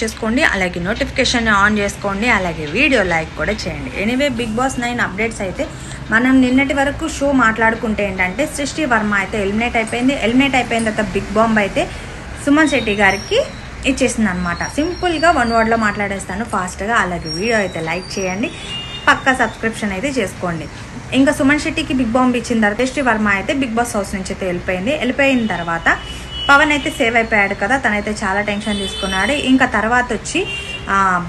చేసుకోండి, అలాగే notification on చేసుకోండి, అలాగే వీడియో లైక్ కూడా చేయండి. ఎనీవే బిగ్ బాస్ 9 అప్డేట్స్ అయితే మనం నిన్నటి వరకు షో మాట్లాడుకుంటే ఏంటంటే సృష్టి వర్మ అయితే ఎలిమినేట్ అయిపోయిన తర్వాత బిగ్ బాంబ్ అయితే సుమన్ శెట్టి గారికి ఇచ్చేసింది అనమాట. సింపుల్గా 1 వర్డ్లో మాట్లాడేస్తాను ఫాస్ట్గా. అలాగే వీడియో అయితే లైక్ చేయండి, పక్కా సబ్స్క్రిప్షన్ అయితే చేసుకోండి. ఇంకా సుమన్ శెట్టికి బిగ్ బాంబ్ ఇచ్చిన తర్వాత సృష్టి వర్మ అయితే బిగ్ బాస్ హౌస్ నుంచి అయితే వెళ్ళిపోయిన తర్వాత పవన్ అయితే సేవ్ అయిపోయాడు కదా, తనైతే చాలా టెన్షన్ తీసుకున్నాడు. ఇంకా తర్వాత వచ్చి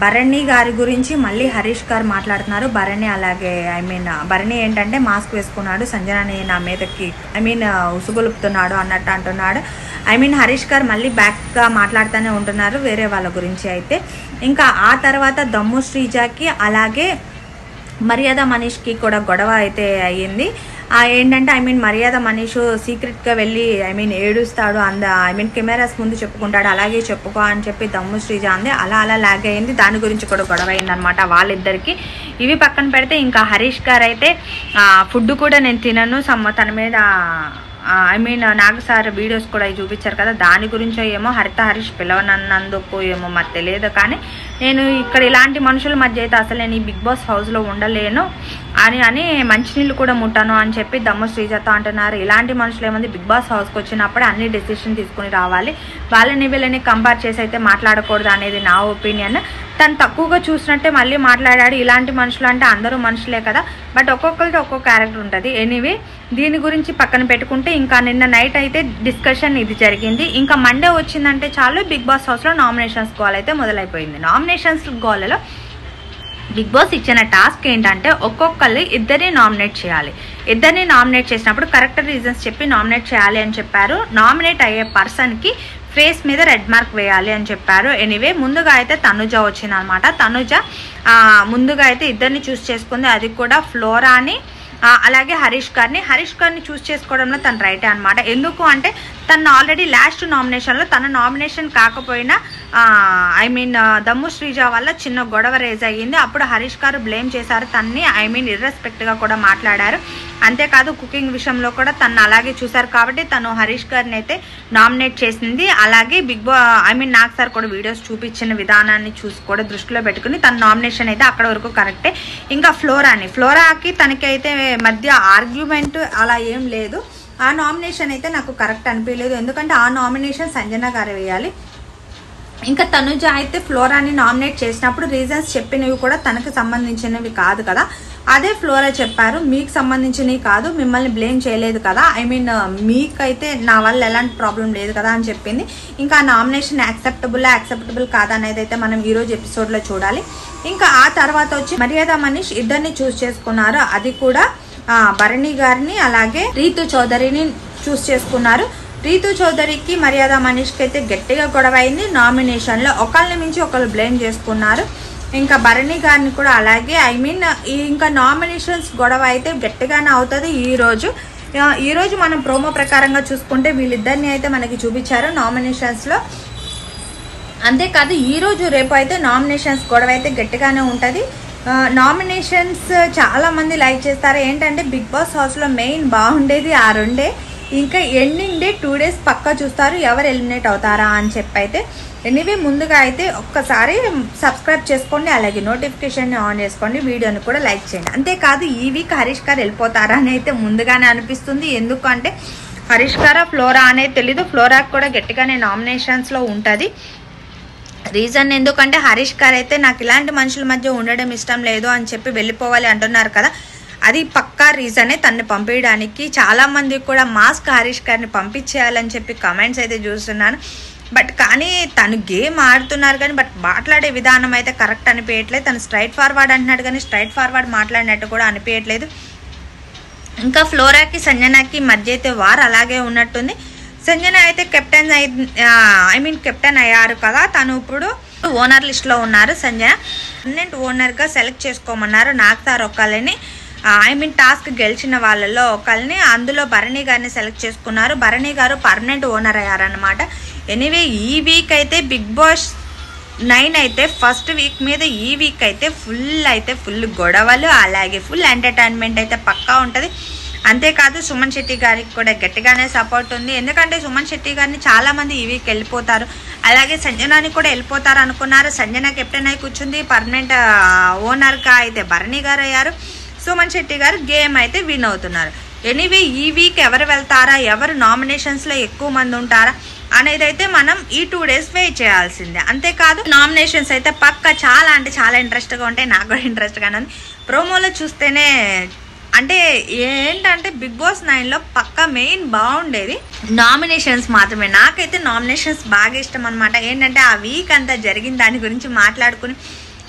భరణి గారి గురించి మళ్ళీ హరీష్ గారు మాట్లాడుతున్నారు. భరణి అలాగే భరణి ఏంటంటే మాస్క్ వేసుకున్నాడు, సంజనని నా మీదకి ఉసుగొలుపుతున్నాడు అన్నట్టు అంటున్నాడు. హరీష్ గారు మళ్ళీ బ్యాక్గా మాట్లాడుతూనే ఉంటున్నారు వేరే వాళ్ళ గురించి అయితే. ఇంకా ఆ తర్వాత దమ్ము శ్రీజాకి అలాగే మర్యాద మనీష్కి కూడా గొడవ అయితే అయ్యింది. ఏంటంటే మర్యాద మనీష్ సీక్రెట్గా వెళ్ళి ఏడుస్తాడు, కెమెరాస్ ముందు చెప్పుకుంటాడు, అలాగే చెప్పుకో అని చెప్పి దమ్ము శ్రీజ అంది. అలా లాగ్ అయింది, దాని గురించి కూడా గొడవ అయిందనమాట వాళ్ళిద్దరికి. ఇవి పక్కన పెడితే ఇంకా హరీష్ గారు అయితే ఫుడ్ కూడా నేను తినను తన మీద నాగ్ సార్ వీడియోస్ కూడా చూపించారు కదా, దాని గురించో ఏమో హరీష్ పిలవనన్నందుకు ఏమో మరి తెలియదు. కానీ నేను ఇక్కడ ఇలాంటి మనుషుల మధ్య అయితే అసలు నేను ఈ బిగ్ బాస్ హౌస్లో ఉండలేను అని మంచినీళ్ళు కూడా ముట్టాను అని చెప్పి దమ్ము శ్రీజతో అంటున్నారు. ఇలాంటి మనుషులు ఏమంది బిగ్ బాస్ హౌస్కి వచ్చినప్పుడు అన్ని డెసిషన్ తీసుకుని రావాలి, వీళ్ళని కంపేర్ చేసి అయితే మాట్లాడకూడదు అనేది నా ఒపీనియన్. తను తక్కువగా చూసినట్టే మళ్ళీ మాట్లాడాడు. ఇలాంటి మనుషులు అంటే అందరూ మనుషులే కదా, బట్ ఒక్కొక్కరికి ఒక్కొక్క క్యారెక్టర్ ఉంటుంది. ఎనీవే దీని గురించి పక్కన పెట్టుకుంటే ఇంకా నిన్న నైట్ అయితే డిస్కషన్ ఇది జరిగింది. ఇంకా మండే వచ్చిందంటే చాలు బిగ్ బాస్ హౌస్లో నామినేషన్స్ గోల్ అయితే మొదలైపోయింది. నామినేషన్స్ గోలలో బిగ్ బాస్ ఇచ్చిన టాస్క్ ఏంటంటే ఒక్కొక్కళ్ళు ఇద్దరిని నామినేట్ చేయాలి. ఇద్దరిని నామినేట్ చేసినప్పుడు కరెక్ట్ రీజన్స్ చెప్పి నామినేట్ చేయాలి అని చెప్పారు. నామినేట్ అయ్యే పర్సన్కి ఫేస్ మీద రెడ్ మార్క్ వేయాలి అని చెప్పారు. ఎనీవే ముందుగా అయితే తనుజ వచ్చింది అనమాట. తనుజ ముందుగా అయితే ఇద్దరిని చూస్ చేసుకుంది, అది కూడా ఫ్లోరాని అలాగే హరీష్ గారిని చూస్ చేసుకోవడంలో తను రైటే అనమాట. ఎందుకు అంటే తను ఆల్రెడీ లాస్ట్ నామినేషన్లో తన నామినేషన్ కాకపోయినా దమ్ము శ్రీజ వల్ల చిన్న గొడవ రేజ్ అయ్యింది. అప్పుడు హరీష్ గారు బ్లేమ్ చేశారు తన్ని, ఇర్రెస్పెక్ట్గా కూడా మాట్లాడారు. అంతేకాదు కుకింగ్ విషయంలో కూడా తను అలాగే చూశారు కాబట్టి తను హరీష్ గారిని అయితే నామినేట్ చేసింది. అలాగే నాగ్ సార్ కూడా వీడియోస్ చూపించిన విధానాన్ని చూసి కూడా దృష్టిలో పెట్టుకుని తన నామినేషన్ అయితే అక్కడ వరకు కరెక్టే. ఇంకా ఫ్లోరాకి తనకి అయితే మధ్య ఆర్గ్యుమెంట్ అలా ఏం లేదు. ఆ నామినేషన్ అయితే నాకు కరెక్ట్ అనిపించలేదు, ఎందుకంటే ఆ నామినేషన్ సంజన గారు వేయాలి. ఇంకా తనుజ అయితే ఫ్లోరాని నామినేట్ చేసినప్పుడు రీజన్స్ చెప్పినవి కూడా తనకు సంబంధించినవి కాదు కదా, అదే ఫ్లోరా చెప్పారు మీకు సంబంధించినవి కాదు, మిమ్మల్ని బ్లేమ్ చేయలేదు కదా, మీకైతే నా వల్ల ఎలాంటి ప్రాబ్లం లేదు కదా అని చెప్పింది. ఇంకా ఆ నామినేషన్ యాక్సెప్టబుల్ కాదా అనేది అయితే మనం ఈరోజు ఎపిసోడ్లో చూడాలి. ఇంకా ఆ తర్వాత వచ్చి మర్యాద మనీష్ ఇద్దరిని చూస్ చేసుకున్నారు, అది కూడా భరణి గారిని అలాగే రీతు చౌదరిని చూస్ చేసుకున్నారు. రీతు చౌదరికి మర్యాద మనీష్కి అయితే గట్టిగా గొడవ అయింది. నామినేషన్లో ఒకళ్ళని మించి ఒకళ్ళు బ్లేమ్ చేసుకున్నారు. ఇంకా భరణి గారిని కూడా అలాగే ఇంకా నామినేషన్స్ గొడవ అయితే గట్టిగానే అవుతుంది ఈరోజు మనం ప్రోమో ప్రకారంగా చూసుకుంటే వీళ్ళిద్దరిని అయితే మనకి చూపించారు నామినేషన్స్లో. అంతేకాదు ఈరోజు రేపు అయితే నామినేషన్స్ గొడవ అయితే గట్టిగానే ఉంటుంది. నామినేషన్స్ చాలా మంది లైక్ చేస్తారు. ఏంటంటే బిగ్ బాస్ హౌస్లో మెయిన్ బాగుండేది ఆ రెండే. ఇంకా ఎండింగ్ డే 2 days పక్కా చూస్తారు ఎవరు ఎలిమినేట్ అవుతారా అని చెప్పి అయితే. ఎనీవే ముందుగా అయితే ఒక్కసారి సబ్స్క్రైబ్ చేసుకోండి, అలాగే నోటిఫికేషన్ ఆన్ చేసుకోండి, వీడియోని కూడా లైక్ చేయండి. అంతేకాదు ఈ వీక్ హరీష్ గారు వెళ్ళిపోతారా అని అయితే ముందుగానే అనిపిస్తుంది. ఎందుకంటే హరీష్ గారా ఫ్లోరా అనేది తెలీదు, ఫ్లోరాకి కూడా గట్టిగానే నామినేషన్స్లో ఉంటుంది. రీజన్ ఎందుకంటే హరీష్ గారు అయితే నాకు ఇలాంటి మనుషుల మధ్య ఉండడం ఇష్టం లేదు అని చెప్పి వెళ్ళిపోవాలి అంటున్నారు కదా, అది పక్కా రీజనే తనని పంపించడానికి. చాలామంది కూడా మాస్క్ హరీష్ గారిని పంపించేయాలని చెప్పి కమెంట్స్ అయితే చూస్తున్నాను. కానీ తను గేమ్ ఆడుతున్నారు కానీ మాట్లాడే విధానం అయితే కరెక్ట్ అనిపించట్లేదు. తను స్ట్రైట్ ఫార్వర్డ్ అంటున్నాడు కానీ స్ట్రైట్ ఫార్వర్డ్ మాట్లాడినట్టు కూడా అనిపించట్లేదు. ఇంకా ఫ్లోరాకి సంజనాకి మధ్య అయితే వార్ అలాగే ఉన్నట్టుంది. సంజన అయితే కెప్టెన్ అయ్యారు కదా, తను ఇప్పుడు ఓనర్ లిస్ట్లో ఉన్నారు. సంజన పర్మనెంట్ ఓనర్గా సెలెక్ట్ చేసుకోమన్నారు నాగ్ సార్ ఒకళ్ళని. టాస్క్ గెలిచిన వాళ్ళల్లో ఒకళ్ళని, అందులో భరణి గారిని సెలెక్ట్ చేసుకున్నారు. Bharani garu permanent owner అయ్యారనమాట. Anyway ఈ వీక్ అయితే బిగ్ బాస్ 9 అయితే ఫస్ట్ వీక్ మీద ఈ వీక్ అయితే ఫుల్ గొడవలు, అలాగే ఫుల్ ఎంటర్టైన్మెంట్ అయితే పక్కా ఉంటుంది. అంతేకాదు సుమన్ శెట్టి గారికి కూడా గట్టిగానే సపోర్ట్ ఉంది. ఎందుకంటే సుమన్ శెట్టి గారిని చాలా మంది ఈ వీక్ వెళ్ళిపోతారు, అలాగే సంజనాని కూడా వెళ్ళిపోతారు అనుకున్నారు. సంజన కెప్టెన్ అయి కూర్చుంది, పర్మనెంట్ ఓనర్గా అయితే భరణి గారు అయ్యారు. సుమన్ శెట్టి గారు గేమ్ అయితే విన్ అవుతున్నారు. ఎనీవే ఈ వీక్ ఎవరు వెళ్తారా, ఎవరు నామినేషన్స్లో ఎక్కువ మంది ఉంటారా అనేది అయితే మనం ఈ 2 days వెయిట్ చేయాల్సిందే. అంతేకాదు నామినేషన్స్ అయితే పక్క చాలా అంటే చాలా ఇంట్రెస్ట్గా ఉంటాయి. నాకు కూడా ఇంట్రెస్ట్గానే ఉంది. ప్రోమోలో చూస్తేనే అంటే ఏంటంటే బిగ్ బాస్ 9లో పక్క మెయిన్ బాగుండేది నామినేషన్స్ మాత్రమే. నాకైతే నామినేషన్స్ బాగా ఇష్టం అనమాట. ఏంటంటే ఆ వీక్ అంతా జరిగిన దాని గురించి మాట్లాడుకుని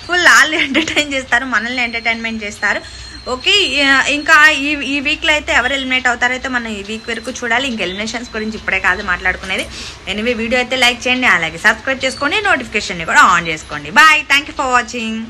ఫుల్ వాళ్ళు ఎంటర్టైన్ చేస్తారు, మనల్ని ఎంటర్టైన్మెంట్ చేస్తారు. ఓకే, ఇంకా ఈ వీక్లో అయితే ఎవరు ఎలిమినేట్ అవుతారైతే మనం ఈ వీక్ వరకు చూడాలి. ఇంక ఎలిమినేషన్స్ గురించి ఇప్పుడే కాదు మాట్లాడుకునేది. ఎనివే వీడియో అయితే లైక్ చేయండి, అలాగే సబ్స్క్రైబ్ చేసుకోండి, నోటిఫికేషన్ని కూడా ఆన్ చేసుకోండి. Bye, thank you for watching.